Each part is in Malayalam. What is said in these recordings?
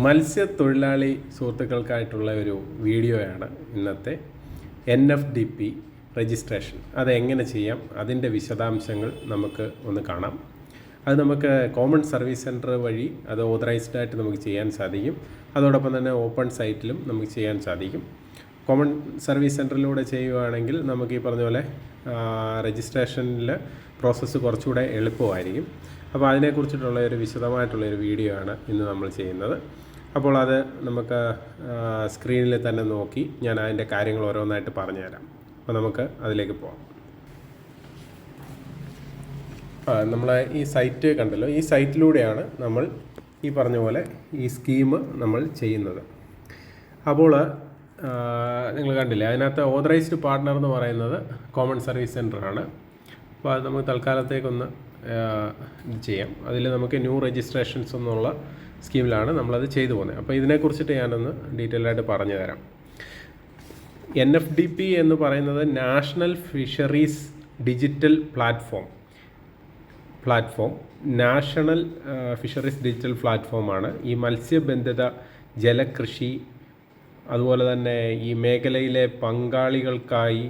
മത്സ്യത്തൊഴിലാളി സുഹൃത്തുക്കൾക്കായിട്ടുള്ള ഒരു വീഡിയോയാണ് ഇന്നത്തെ NFDP രജിസ്ട്രേഷൻ. അതെങ്ങനെ ചെയ്യാം, അതിൻ്റെ വിശദാംശങ്ങൾ നമുക്ക് ഒന്ന് കാണാം. അത് നമുക്ക് കോമൺ സർവീസ് സെൻറ്റർ വഴി അത് ഓതറൈസ്ഡ് ആയിട്ട് നമുക്ക് ചെയ്യാൻ സാധിക്കും. അതോടൊപ്പം തന്നെ ഓപ്പൺ സൈറ്റിലും നമുക്ക് ചെയ്യാൻ സാധിക്കും. കോമൺ സർവീസ് സെൻറ്ററിലൂടെ ചെയ്യുകയാണെങ്കിൽ നമുക്ക് ഈ പറഞ്ഞ പോലെ രജിസ്ട്രേഷനിൽ പ്രോസസ്സ് കുറച്ചുകൂടെ എളുപ്പമായിരിക്കും. അപ്പോൾ അതിനെക്കുറിച്ചിട്ടുള്ള ഒരു വിശദമായിട്ടുള്ളൊരു വീഡിയോ ആണ് ഇന്ന് നമ്മൾ ചെയ്യുന്നത്. അപ്പോൾ അത് നമുക്ക് സ്ക്രീനിൽ തന്നെ നോക്കി ഞാൻ അതിൻ്റെ കാര്യങ്ങൾ ഓരോന്നായിട്ട് പറഞ്ഞുതരാം. അപ്പോൾ നമുക്ക് അതിലേക്ക് പോകാം. നമ്മൾ ഈ സൈറ്റ് കണ്ടല്ലോ, ഈ സൈറ്റിലൂടെയാണ് നമ്മൾ ഈ പറഞ്ഞ പോലെ ഈ സ്കീം നമ്മൾ ചെയ്യുന്നത്. അപ്പോൾ നിങ്ങൾ കണ്ടില്ലേ, അതിനകത്ത് ഓതറൈസ്ഡ് പാർട്ട്ണർ എന്ന് പറയുന്നത് കോമൺ സർവീസ് സെൻറ്ററാണ്. അപ്പോൾ അത് നമുക്ക് തൽക്കാലത്തേക്കൊന്ന് ഇത് ചെയ്യാം. അതിൽ നമുക്ക് ന്യൂ രജിസ്ട്രേഷൻസ് എന്നുള്ള സ്കീമിലാണ് നമ്മളത് ചെയ്തു പോകുന്നത്. അപ്പോൾ ഇതിനെക്കുറിച്ചിട്ട് ഞാനൊന്ന് ഡീറ്റെയിൽ ആയിട്ട് പറഞ്ഞു തരാം. NFDP എന്ന് പറയുന്നത് national fisheries digital platform national fisheries digital പ്ലാറ്റ്ഫോമാണ്. ഈ മത്സ്യബന്ധന, ജലകൃഷി, അതുപോലെ തന്നെ ഈ മേഖലയിലെ പങ്കാളികൾക്കായി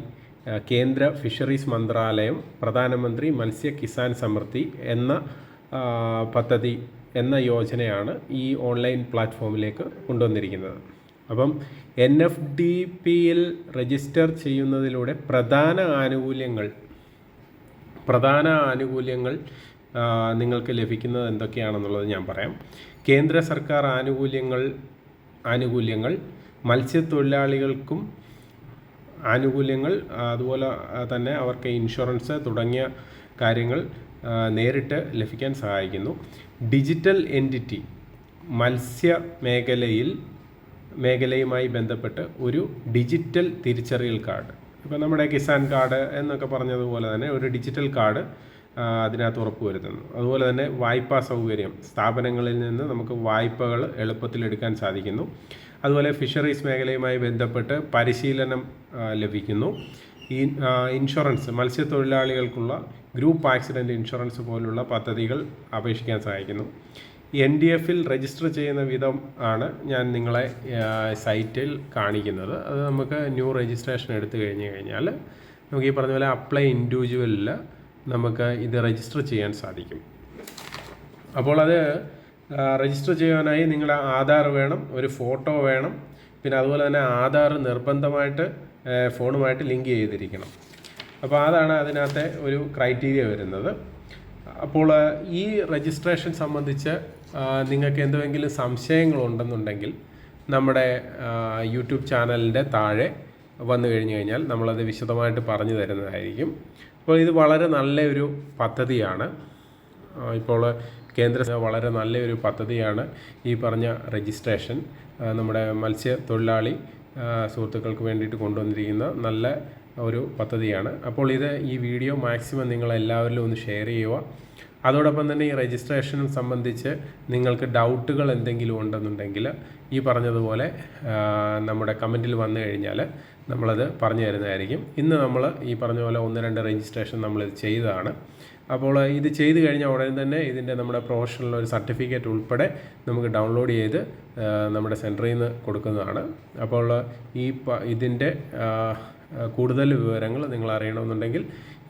കേന്ദ്ര ഫിഷറീസ് മന്ത്രാലയം പ്രധാനമന്ത്രി മത്സ്യ കിസാൻ സമൃദ്ധി എന്ന പദ്ധതി എന്ന യോജനയാണ് ഈ ഓൺലൈൻ പ്ലാറ്റ്ഫോമിലേക്ക് കൊണ്ടുവന്നിരിക്കുന്നത്. അപ്പം NFDPയിൽ രജിസ്റ്റർ ചെയ്യുന്നതിലൂടെ പ്രധാന ആനുകൂല്യങ്ങൾ നിങ്ങൾക്ക് ലഭിക്കുന്നത് എന്തൊക്കെയാണെന്നുള്ളത് ഞാൻ പറയാം. കേന്ദ്ര സർക്കാർ ആനുകൂല്യങ്ങൾ മത്സ്യത്തൊഴിലാളികൾക്കും ആനുകൂല്യങ്ങൾ, അതുപോലെ തന്നെ അവർക്ക് ഇൻഷുറൻസ് തുടങ്ങിയ കാര്യങ്ങൾ നേരിട്ട് ലഭിക്കാൻ സഹായിക്കുന്നു. ഡിജിറ്റൽ എൻറ്റിറ്റി, മത്സ്യ മേഖലയുമായി ബന്ധപ്പെട്ട് ഒരു ഡിജിറ്റൽ തിരിച്ചറിയൽ കാർഡ്, ഇപ്പോൾ നമ്മുടെ കിസാൻ കാർഡ് എന്നൊക്കെ പറഞ്ഞതുപോലെ തന്നെ ഒരു ഡിജിറ്റൽ കാർഡ് അതിനകത്ത് ഉറപ്പുവരുത്തുന്നു. അതുപോലെ തന്നെ വായ്പാ സൗകര്യം, സ്ഥാപനങ്ങളിൽ നിന്ന് നമുക്ക് വായ്പകൾ എളുപ്പത്തിൽ എടുക്കാൻ സാധിക്കുന്നു. അതുപോലെ ഫിഷറീസ് മേഖലയുമായി ബന്ധപ്പെട്ട് പരിശീലനം ലഭിക്കുന്നു. ഈ ഇൻഷുറൻസ്, മത്സ്യത്തൊഴിലാളികൾക്കുള്ള ഗ്രൂപ്പ് ആക്സിഡൻറ്റ് ഇൻഷുറൻസ് പോലുള്ള പദ്ധതികൾ അപേക്ഷിക്കാൻ സഹായിക്കുന്നു. NDFൽ രജിസ്റ്റർ ചെയ്യുന്ന വിധം ആണ് ഞാൻ നിങ്ങളെ സൈറ്റിൽ കാണിക്കുന്നത്. അത് നമുക്ക് ന്യൂ രജിസ്ട്രേഷൻ എടുത്തു കഴിഞ്ഞാൽ നമുക്ക് ഈ പറഞ്ഞ പോലെ അപ്ലൈ ഇൻഡിവിജ്വലിൽ നമുക്ക് ഇത് രജിസ്റ്റർ ചെയ്യാൻ സാധിക്കും. അപ്പോൾ അത് രജിസ്റ്റർ ചെയ്യാനായി നിങ്ങളുടെ ആധാർ വേണം, ഒരു ഫോട്ടോ വേണം, പിന്നെ അതുപോലെ തന്നെ ആധാർ നിർബന്ധമായിട്ട് ഫോണുമായിട്ട് ലിങ്ക് ചെയ്തിരിക്കണം. അപ്പോൾ അതാണ് അതിനകത്തെ ഒരു ക്രൈറ്റീരിയ വരുന്നത്. അപ്പോൾ ഈ രജിസ്ട്രേഷൻ സംബന്ധിച്ച് നിങ്ങൾക്ക് എന്തെങ്കിലും സംശയങ്ങളുണ്ടെന്നുണ്ടെങ്കിൽ നമ്മുടെ യൂട്യൂബ് ചാനലിൻ്റെ താഴെ വന്നു കഴിഞ്ഞാൽ നമ്മളത് വിശദമായിട്ട് പറഞ്ഞു തരുന്നതായിരിക്കും. അപ്പോൾ ഇത് വളരെ നല്ലൊരു പദ്ധതിയാണ്. ഇപ്പോൾ കേന്ദ്ര വളരെ നല്ലൊരു പദ്ധതിയാണ് ഈ പറഞ്ഞ രജിസ്ട്രേഷൻ. നമ്മുടെ മത്സ്യത്തൊഴിലാളി സുഹൃത്തുക്കൾക്ക് വേണ്ടിയിട്ട് കൊണ്ടുവന്നിരിക്കുന്ന നല്ല ഒരു പദ്ധതിയാണ്. അപ്പോൾ ഈ വീഡിയോ മാക്സിമം നിങ്ങളെല്ലാവരിലും ഒന്ന് ഷെയർ ചെയ്യുക. അതോടൊപ്പം തന്നെ ഈ രജിസ്ട്രേഷനും സംബന്ധിച്ച് നിങ്ങൾക്ക് ഡൗട്ടുകൾ എന്തെങ്കിലും ഉണ്ടെന്നുണ്ടെങ്കിൽ ഈ പറഞ്ഞതുപോലെ നമ്മുടെ കമൻറ്റിൽ വന്നു കഴിഞ്ഞാൽ നമ്മളത് പറഞ്ഞു തരുന്നതായിരിക്കും. ഇന്ന് നമ്മൾ ഈ പറഞ്ഞ പോലെ 1-2 രജിസ്ട്രേഷൻ നമ്മളിത് ചെയ്തതാണ്. അപ്പോൾ ഇത് ചെയ്ത് കഴിഞ്ഞാൽ ഉടനെ തന്നെ ഇതിൻ്റെ നമ്മുടെ പ്രൊഫഷണൽ ഒരു സർട്ടിഫിക്കറ്റ് ഉൾപ്പെടെ നമുക്ക് ഡൗൺലോഡ് ചെയ്ത് നമ്മുടെ സെൻറ്ററിൽ നിന്ന് കൊടുക്കുന്നതാണ്. അപ്പോൾ ഇതിൻ്റെ കൂടുതൽ വിവരങ്ങൾ നിങ്ങൾ അറിയണമെന്നുണ്ടെങ്കിൽ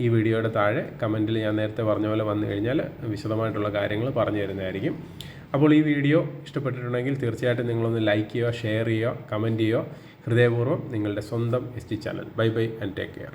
ഈ വീഡിയോയുടെ താഴെ കമൻറ്റിൽ ഞാൻ നേരത്തെ പറഞ്ഞ പോലെ വന്നു കഴിഞ്ഞാൽ വിശദമായിട്ടുള്ള കാര്യങ്ങൾ പറഞ്ഞു തരുന്നതായിരിക്കും. അപ്പോൾ ഈ വീഡിയോ ഇഷ്ടപ്പെട്ടിട്ടുണ്ടെങ്കിൽ തീർച്ചയായിട്ടും നിങ്ങളൊന്ന് ലൈക്ക് ചെയ്യുക, ഷെയർ ചെയ്യുക, കമൻറ്റ് ചെയ്യുക. ഹൃദയപൂർവ്വം നിങ്ങളുടെ സ്വന്തം ST channel. Bye and take care.